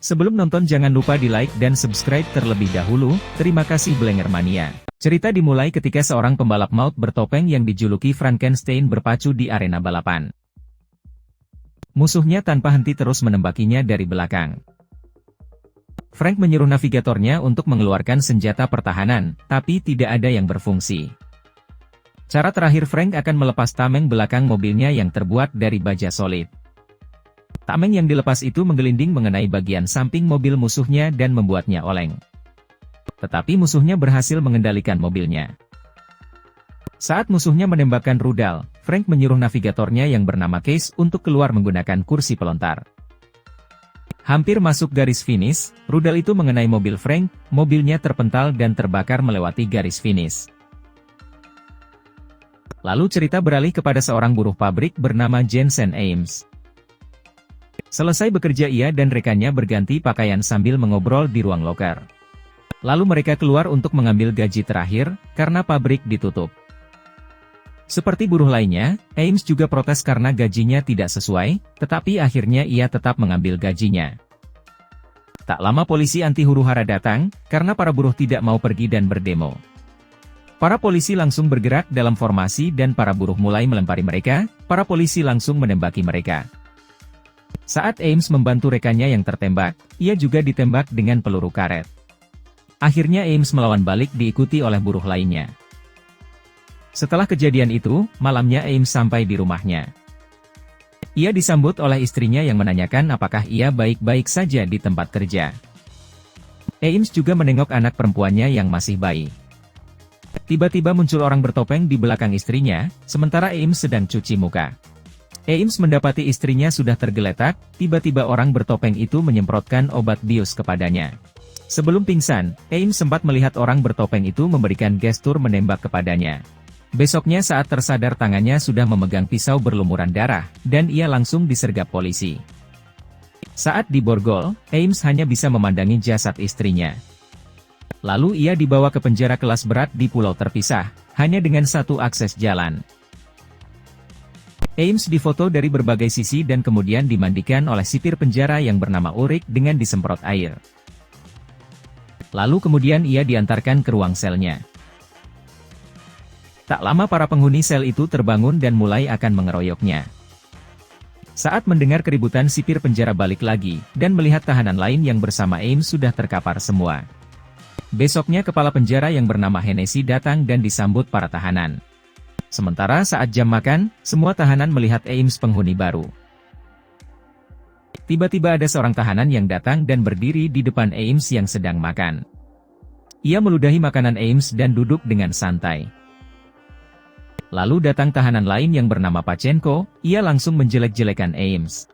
Sebelum nonton jangan lupa di like dan subscribe terlebih dahulu, terima kasih Blenger Mania. Cerita dimulai ketika seorang pembalap maut bertopeng yang dijuluki Frankenstein berpacu di arena balapan. Musuhnya tanpa henti terus menembakinya dari belakang. Frank menyuruh navigatornya untuk mengeluarkan senjata pertahanan, tapi tidak ada yang berfungsi. Cara terakhir Frank akan melepas tameng belakang mobilnya yang terbuat dari baja solid. Tameng yang dilepas itu menggelinding mengenai bagian samping mobil musuhnya dan membuatnya oleng. Tetapi musuhnya berhasil mengendalikan mobilnya. Saat musuhnya menembakkan rudal, Frank menyuruh navigatornya yang bernama Case untuk keluar menggunakan kursi pelontar. Hampir masuk garis finish, rudal itu mengenai mobil Frank, mobilnya terpental dan terbakar melewati garis finish. Lalu cerita beralih kepada seorang buruh pabrik bernama Jensen Ames. Selesai bekerja ia dan rekannya berganti pakaian sambil mengobrol di ruang loker. Lalu mereka keluar untuk mengambil gaji terakhir, karena pabrik ditutup. Seperti buruh lainnya, Ames juga protes karena gajinya tidak sesuai, tetapi akhirnya ia tetap mengambil gajinya. Tak lama polisi anti huru-hara datang, karena para buruh tidak mau pergi dan berdemo. Para polisi langsung bergerak dalam formasi dan para buruh mulai melempari mereka, para polisi langsung menembaki mereka. Saat Ames membantu rekannya yang tertembak, ia juga ditembak dengan peluru karet. Akhirnya Ames melawan balik diikuti oleh buruh lainnya. Setelah kejadian itu, malamnya Ames sampai di rumahnya. Ia disambut oleh istrinya yang menanyakan apakah ia baik-baik saja di tempat kerja. Ames juga menengok anak perempuannya yang masih bayi. Tiba-tiba muncul orang bertopeng di belakang istrinya, sementara Ames sedang cuci muka. Ames mendapati istrinya sudah tergeletak, tiba-tiba orang bertopeng itu menyemprotkan obat bius kepadanya. Sebelum pingsan, Ames sempat melihat orang bertopeng itu memberikan gestur menembak kepadanya. Besoknya saat tersadar tangannya sudah memegang pisau berlumuran darah, dan ia langsung disergap polisi. Saat diborgol, Ames hanya bisa memandangi jasad istrinya. Lalu ia dibawa ke penjara kelas berat di pulau terpisah, hanya dengan satu akses jalan. Ames difoto dari berbagai sisi dan kemudian dimandikan oleh sipir penjara yang bernama Ulrich dengan disemprot air. Lalu kemudian ia diantarkan ke ruang selnya. Tak lama para penghuni sel itu terbangun dan mulai akan mengeroyoknya. Saat mendengar keributan sipir penjara balik lagi, dan melihat tahanan lain yang bersama Ames sudah terkapar semua. Besoknya kepala penjara yang bernama Hennessy datang dan disambut para tahanan. Sementara saat jam makan, semua tahanan melihat Ames penghuni baru. Tiba-tiba ada seorang tahanan yang datang dan berdiri di depan Ames yang sedang makan. Ia meludahi makanan Ames dan duduk dengan santai. Lalu datang tahanan lain yang bernama Pachenko, ia langsung menjelek-jelekan Ames.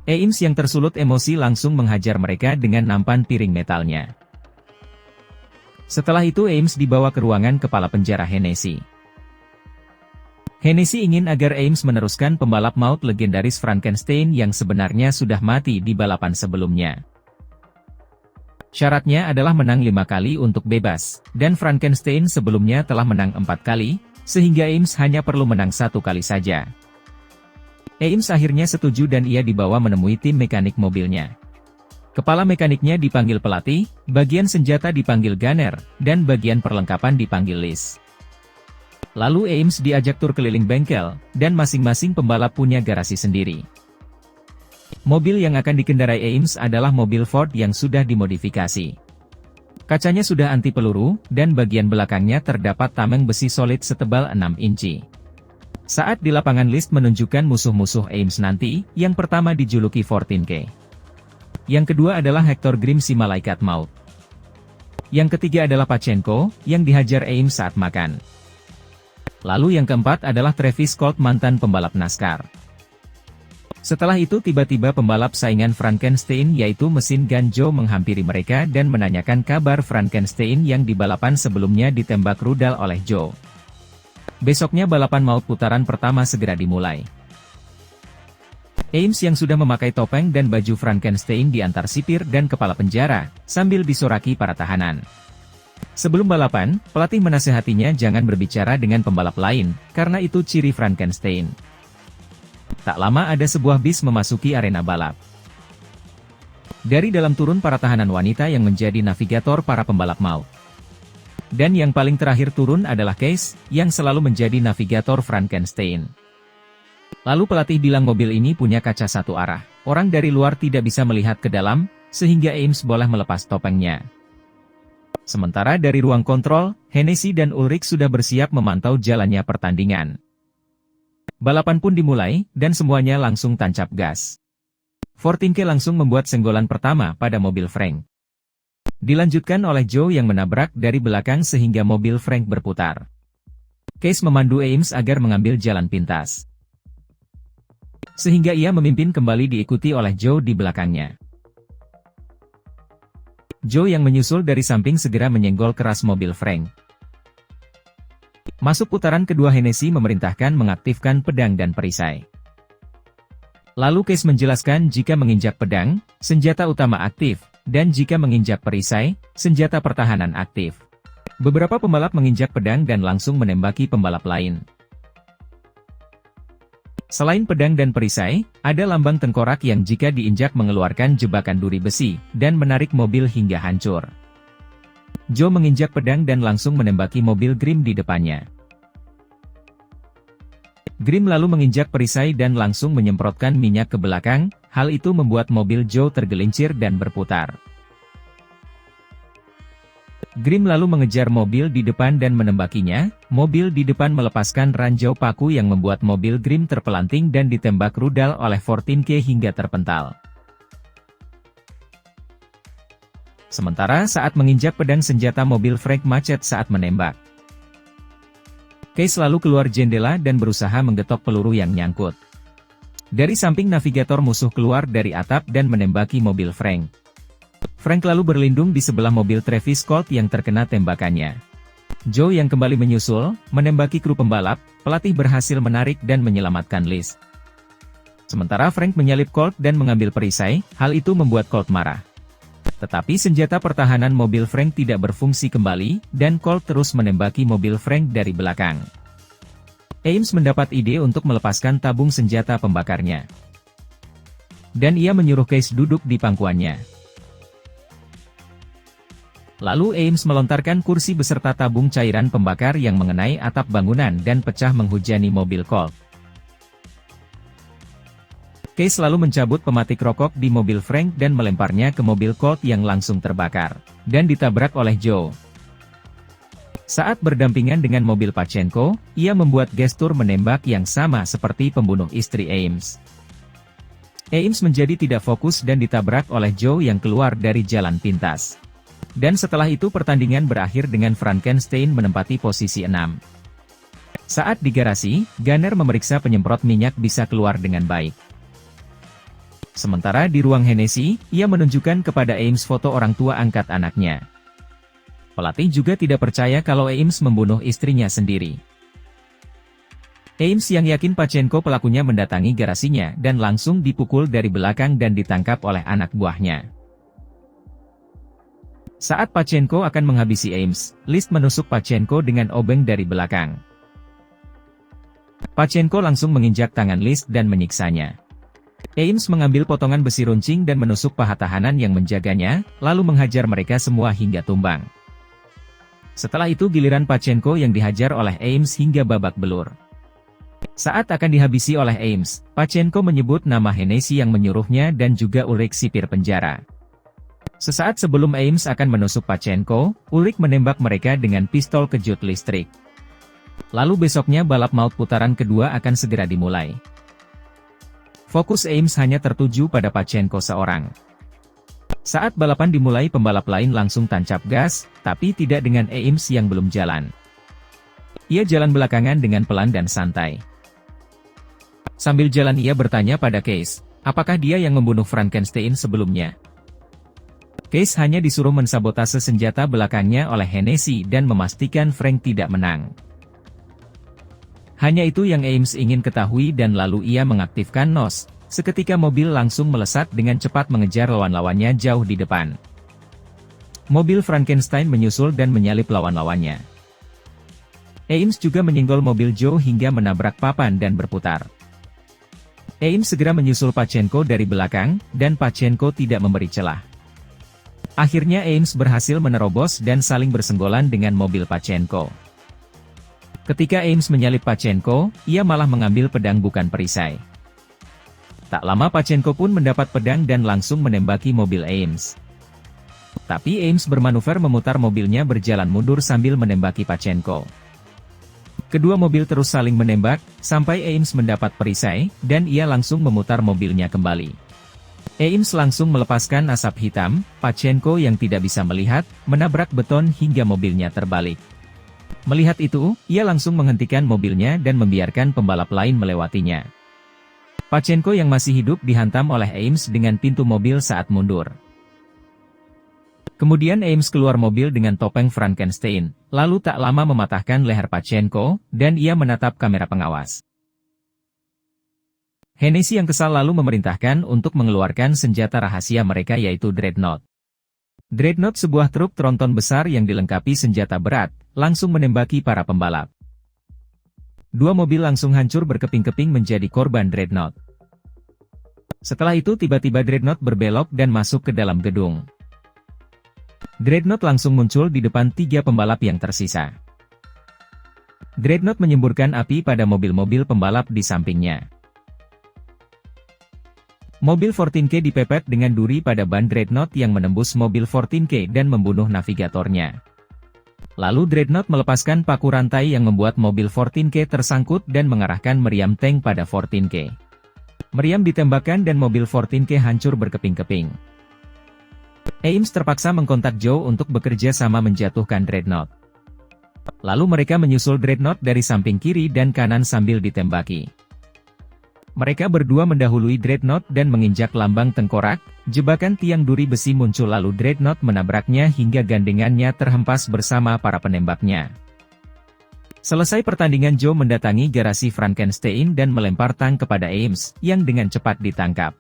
Ames yang tersulut emosi langsung menghajar mereka dengan nampan piring metalnya. Setelah itu Ames dibawa ke ruangan kepala penjara Hennessy. Hennessy ingin agar Ames meneruskan pembalap maut legendaris Frankenstein yang sebenarnya sudah mati di balapan sebelumnya. Syaratnya adalah menang 5 kali untuk bebas, dan Frankenstein sebelumnya telah menang 4 kali, sehingga Ames hanya perlu menang 1 kali saja. Ames akhirnya setuju dan ia dibawa menemui tim mekanik mobilnya. Kepala mekaniknya dipanggil pelatih, bagian senjata dipanggil gunner, dan bagian perlengkapan dipanggil list. Lalu Ames diajak tur keliling bengkel, dan masing-masing pembalap punya garasi sendiri. Mobil yang akan dikendarai Ames adalah mobil Ford yang sudah dimodifikasi. Kacanya sudah anti peluru, dan bagian belakangnya terdapat tameng besi solid setebal 6 inci. Saat di lapangan list menunjukkan musuh-musuh Ames nanti, yang pertama dijuluki 14K. Yang kedua adalah Hector Grimm si malaikat maut. Yang ketiga adalah Pachenko, yang dihajar Ames saat makan. Lalu yang keempat adalah Travis Colt mantan pembalap NASCAR. Setelah itu tiba-tiba pembalap saingan Frankenstein yaitu mesin gun Joe menghampiri mereka dan menanyakan kabar Frankenstein yang di balapan sebelumnya ditembak rudal oleh Joe. Besoknya balapan maut putaran pertama segera dimulai. Ames yang sudah memakai topeng dan baju Frankenstein diantar sipir dan kepala penjara, sambil disoraki para tahanan. Sebelum balapan, pelatih menasihatinya jangan berbicara dengan pembalap lain, karena itu ciri Frankenstein. Tak lama ada sebuah bis memasuki arena balap. Dari dalam turun para tahanan wanita yang menjadi navigator para pembalap maut. Dan yang paling terakhir turun adalah Case, yang selalu menjadi navigator Frankenstein. Lalu pelatih bilang mobil ini punya kaca satu arah. Orang dari luar tidak bisa melihat ke dalam, sehingga Ames boleh melepas topengnya. Sementara dari ruang kontrol, Hennessy dan Ulrich sudah bersiap memantau jalannya pertandingan. Balapan pun dimulai, dan semuanya langsung tancap gas. Fortinke langsung membuat senggolan pertama pada mobil Frank. Dilanjutkan oleh Joe yang menabrak dari belakang sehingga mobil Frank berputar. Case memandu Ames agar mengambil jalan pintas. Sehingga ia memimpin kembali diikuti oleh Joe di belakangnya. Joe yang menyusul dari samping segera menyenggol keras mobil Frank. Masuk putaran kedua Hennessy memerintahkan mengaktifkan pedang dan perisai. Lalu Case menjelaskan jika menginjak pedang, senjata utama aktif, dan jika menginjak perisai, senjata pertahanan aktif. Beberapa pembalap menginjak pedang dan langsung menembaki pembalap lain. Selain pedang dan perisai, ada lambang tengkorak yang jika diinjak mengeluarkan jebakan duri besi, dan menarik mobil hingga hancur. Joe menginjak pedang dan langsung menembaki mobil Grimm di depannya. Grimm lalu menginjak perisai dan langsung menyemprotkan minyak ke belakang, hal itu membuat mobil Joe tergelincir dan berputar. Grimm lalu mengejar mobil di depan dan menembakinya. Mobil di depan melepaskan ranjau paku yang membuat mobil Grimm terpelanting dan ditembak rudal oleh Fortinke hingga terpental. Sementara saat menginjak pedang senjata mobil Frank macet saat menembak. Case lalu keluar jendela dan berusaha menggetok peluru yang nyangkut. Dari samping navigator musuh keluar dari atap dan menembaki mobil Frank. Frank lalu berlindung di sebelah mobil Travis Scott yang terkena tembakannya. Joe yang kembali menyusul, menembaki kru pembalap, pelatih berhasil menarik dan menyelamatkan Liz. Sementara Frank menyalip Colt dan mengambil perisai, hal itu membuat Colt marah. Tetapi senjata pertahanan mobil Frank tidak berfungsi kembali, dan Colt terus menembaki mobil Frank dari belakang. Ames mendapat ide untuk melepaskan tabung senjata pembakarnya. Dan ia menyuruh Case duduk di pangkuannya. Lalu Ames melontarkan kursi beserta tabung cairan pembakar yang mengenai atap bangunan dan pecah menghujani mobil Colt. Case lalu mencabut pematik rokok di mobil Frank dan melemparnya ke mobil Colt yang langsung terbakar, dan ditabrak oleh Joe. Saat berdampingan dengan mobil Pachenko, ia membuat gestur menembak yang sama seperti pembunuh istri Ames. Ames menjadi tidak fokus dan ditabrak oleh Joe yang keluar dari jalan pintas. Dan setelah itu pertandingan berakhir dengan Frankenstein menempati posisi 6. Saat di garasi, Gunner memeriksa penyemprot minyak bisa keluar dengan baik. Sementara di ruang Hennessy, ia menunjukkan kepada Ames foto orang tua angkat anaknya. Pelatih juga tidak percaya kalau Ames membunuh istrinya sendiri. Ames yang yakin Pachenko pelakunya mendatangi garasinya dan langsung dipukul dari belakang dan ditangkap oleh anak buahnya. Saat Pachenko akan menghabisi Ames, Liz menusuk Pachenko dengan obeng dari belakang. Pachenko langsung menginjak tangan Liz dan menyiksanya. Ames mengambil potongan besi runcing dan menusuk paha tahanan yang menjaganya, lalu menghajar mereka semua hingga tumbang. Setelah itu giliran Pachenko yang dihajar oleh Ames hingga babak belur. Saat akan dihabisi oleh Ames, Pachenko menyebut nama Hennessy yang menyuruhnya dan juga Ulrich sipir penjara. Sesaat sebelum Ames akan menusuk Pachenko, Ulrich menembak mereka dengan pistol kejut listrik. Lalu besoknya balap maut putaran kedua akan segera dimulai. Fokus Ames hanya tertuju pada Pachenko seorang. Saat balapan dimulai pembalap lain langsung tancap gas, tapi tidak dengan Ames yang belum jalan. Ia jalan belakangan dengan pelan dan santai. Sambil jalan ia bertanya pada Case, apakah dia yang membunuh Frankenstein sebelumnya? Case hanya disuruh mensabotase senjata belakangnya oleh Hennessy dan memastikan Frank tidak menang. Hanya itu yang Ames ingin ketahui dan lalu ia mengaktifkan NOS. Seketika mobil langsung melesat dengan cepat mengejar lawan-lawannya jauh di depan. Mobil Frankenstein menyusul dan menyalip lawan-lawannya. Ames juga menyenggol mobil Joe hingga menabrak papan dan berputar. Ames segera menyusul Pachenko dari belakang, dan Pachenko tidak memberi celah. Akhirnya Ames berhasil menerobos dan saling bersenggolan dengan mobil Pachenko. Ketika Ames menyalip Pachenko, ia malah mengambil pedang bukan perisai. Tak lama Pachenko pun mendapat pedang dan langsung menembaki mobil Ames. Tapi Ames bermanuver memutar mobilnya berjalan mundur sambil menembaki Pachenko. Kedua mobil terus saling menembak, sampai Ames mendapat perisai, dan ia langsung memutar mobilnya kembali. Ames langsung melepaskan asap hitam, Pachenko yang tidak bisa melihat, menabrak beton hingga mobilnya terbalik. Melihat itu, ia langsung menghentikan mobilnya dan membiarkan pembalap lain melewatinya. Pachenko yang masih hidup dihantam oleh Ames dengan pintu mobil saat mundur. Kemudian Ames keluar mobil dengan topeng Frankenstein, lalu tak lama mematahkan leher Pachenko, dan ia menatap kamera pengawas. Hennessy yang kesal lalu memerintahkan untuk mengeluarkan senjata rahasia mereka yaitu Dreadnought. Dreadnought sebuah truk tronton besar yang dilengkapi senjata berat, langsung menembaki para pembalap. Dua mobil langsung hancur berkeping-keping menjadi korban Dreadnought. Setelah itu tiba-tiba Dreadnought berbelok dan masuk ke dalam gedung. Dreadnought langsung muncul di depan tiga pembalap yang tersisa. Dreadnought menyemburkan api pada mobil-mobil pembalap di sampingnya. Mobil 14K dipepet dengan duri pada ban Dreadnought yang menembus mobil 14K dan membunuh navigatornya. Lalu Dreadnought melepaskan paku rantai yang membuat mobil 14K tersangkut dan mengarahkan meriam tank pada 14K. Meriam ditembakkan dan mobil 14K hancur berkeping-keping. Ames terpaksa mengkontak Joe untuk bekerja sama menjatuhkan Dreadnought. Lalu mereka menyusul Dreadnought dari samping kiri dan kanan sambil ditembaki. Mereka berdua mendahului Dreadnought dan menginjak lambang tengkorak, jebakan tiang duri besi muncul lalu Dreadnought menabraknya hingga gandengannya terhempas bersama para penembaknya. Selesai pertandingan Joe mendatangi garasi Frankenstein dan melempar tang kepada Ames, yang dengan cepat ditangkap.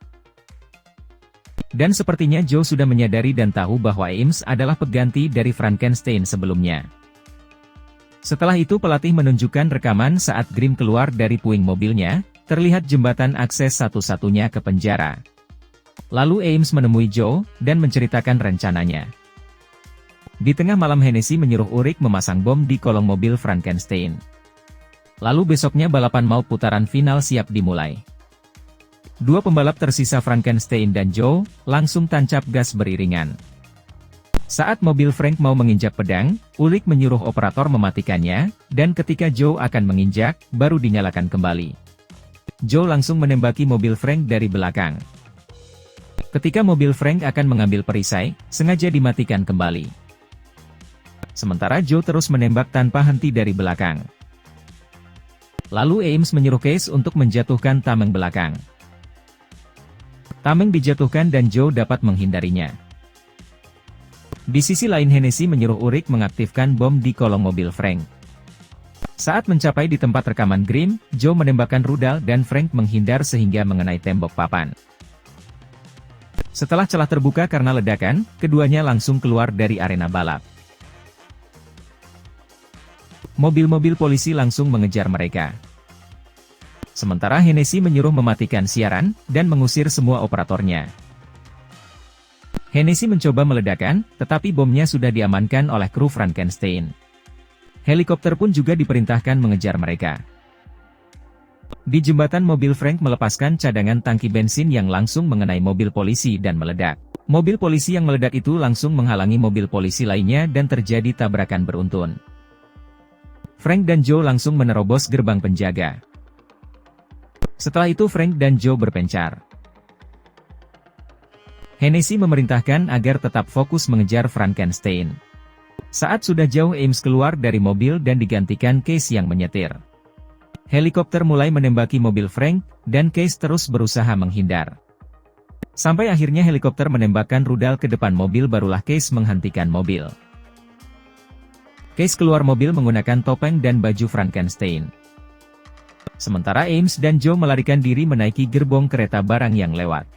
Dan sepertinya Joe sudah menyadari dan tahu bahwa Ames adalah pengganti dari Frankenstein sebelumnya. Setelah itu pelatih menunjukkan rekaman saat Grimm keluar dari puing mobilnya. Terlihat jembatan akses satu-satunya ke penjara. Lalu Ames menemui Joe, dan menceritakan rencananya. Di tengah malam Hennessy menyuruh Ulrich memasang bom di kolong mobil Frankenstein. Lalu besoknya balapan maut putaran final siap dimulai. Dua pembalap tersisa Frankenstein dan Joe, langsung tancap gas beriringan. Saat mobil Frank mau menginjak pedang, Ulrich menyuruh operator mematikannya, dan ketika Joe akan menginjak, baru dinyalakan kembali. Joe langsung menembaki mobil Frank dari belakang. Ketika mobil Frank akan mengambil perisai, sengaja dimatikan kembali. Sementara Joe terus menembak tanpa henti dari belakang. Lalu Ames menyuruh Case untuk menjatuhkan tameng belakang. Tameng dijatuhkan dan Joe dapat menghindarinya. Di sisi lain Hennessy menyuruh Ulrich mengaktifkan bom di kolong mobil Frank. Saat mencapai di tempat rekaman Grimm, Joe menembakkan rudal dan Frank menghindar sehingga mengenai tembok papan. Setelah celah terbuka karena ledakan, keduanya langsung keluar dari arena balap. Mobil-mobil polisi langsung mengejar mereka. Sementara Hennessy menyuruh mematikan siaran, dan mengusir semua operatornya. Hennessy mencoba meledakkan, tetapi bomnya sudah diamankan oleh kru Frankenstein. Helikopter pun juga diperintahkan mengejar mereka. Di jembatan mobil Frank melepaskan cadangan tangki bensin yang langsung mengenai mobil polisi dan meledak. Mobil polisi yang meledak itu langsung menghalangi mobil polisi lainnya dan terjadi tabrakan beruntun. Frank dan Joe langsung menerobos gerbang penjaga. Setelah itu Frank dan Joe berpencar. Hennessy memerintahkan agar tetap fokus mengejar Frankenstein. Saat sudah jauh Ames keluar dari mobil dan digantikan Case yang menyetir. Helikopter mulai menembaki mobil Frank, dan Case terus berusaha menghindar. Sampai akhirnya helikopter menembakkan rudal ke depan mobil barulah Case menghentikan mobil. Case keluar mobil menggunakan topeng dan baju Frankenstein. Sementara Ames dan Joe melarikan diri menaiki gerbong kereta barang yang lewat.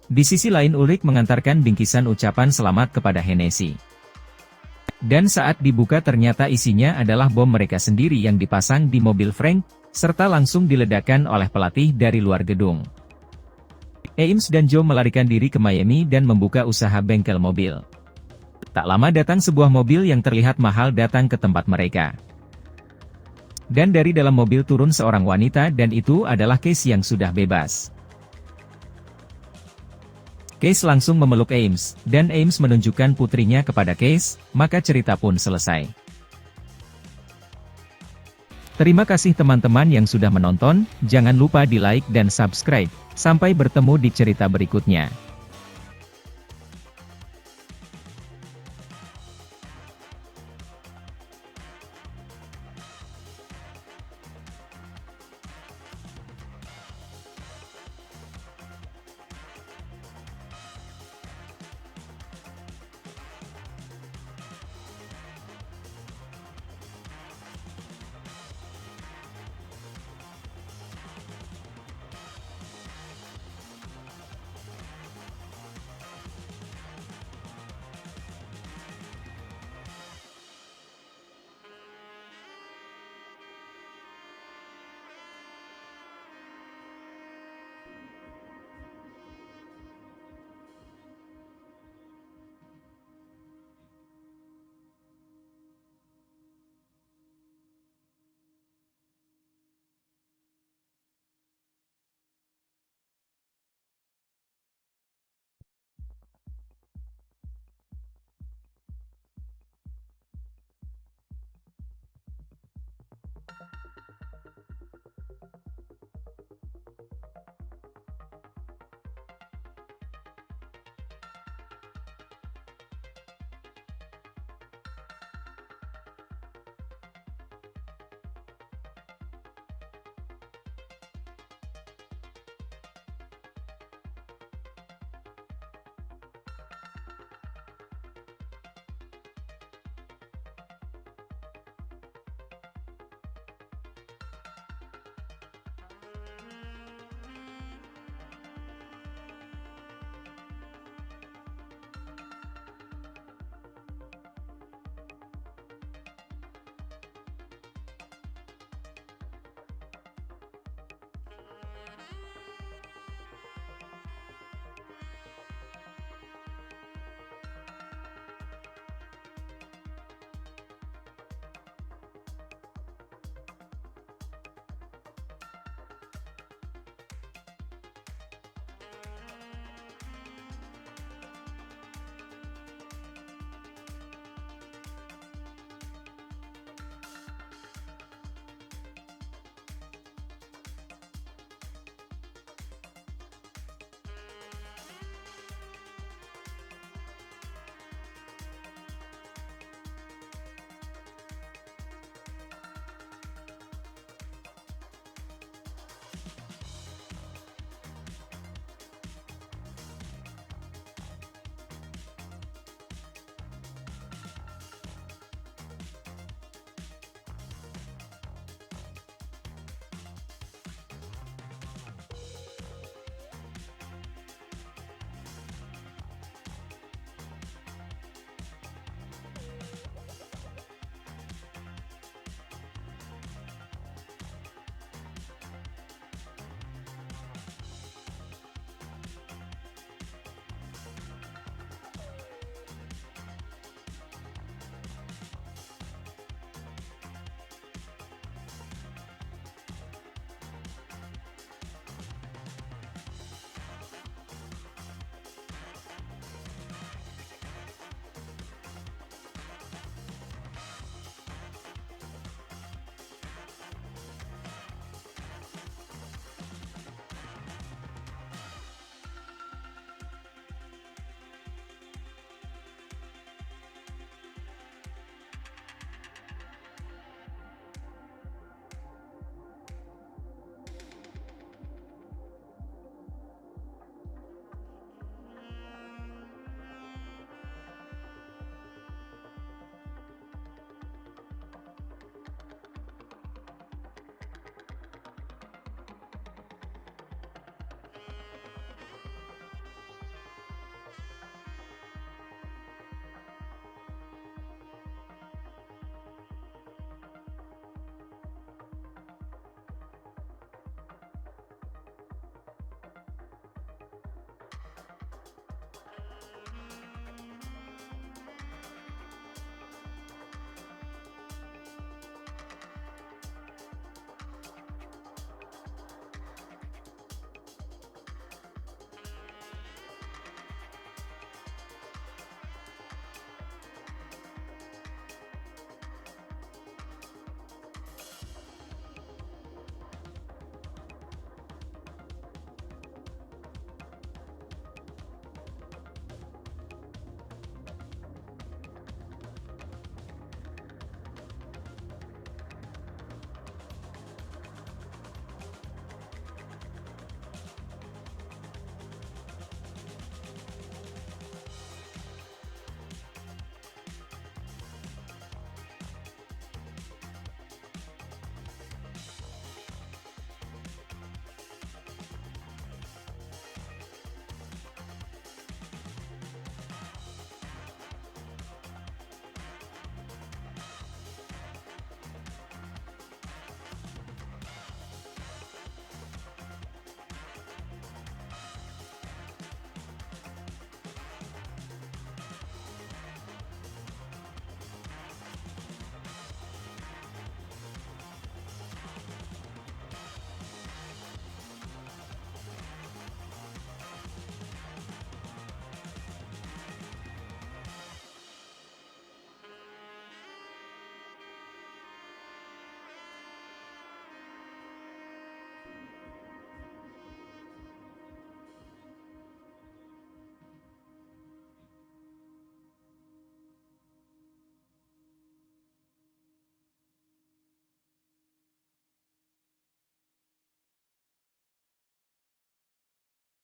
Di sisi lain Ulrich mengantarkan bingkisan ucapan selamat kepada Hennessy. Dan saat dibuka ternyata isinya adalah bom mereka sendiri yang dipasang di mobil Frank, serta langsung diledakkan oleh pelatih dari luar gedung. Ames dan Joe melarikan diri ke Miami dan membuka usaha bengkel mobil. Tak lama datang sebuah mobil yang terlihat mahal datang ke tempat mereka. Dan dari dalam mobil turun seorang wanita dan itu adalah Case yang sudah bebas. Case langsung memeluk Ames, dan Ames menunjukkan putrinya kepada Case, maka cerita pun selesai. Terima kasih teman-teman yang sudah menonton, jangan lupa di like dan subscribe. Sampai bertemu di cerita berikutnya.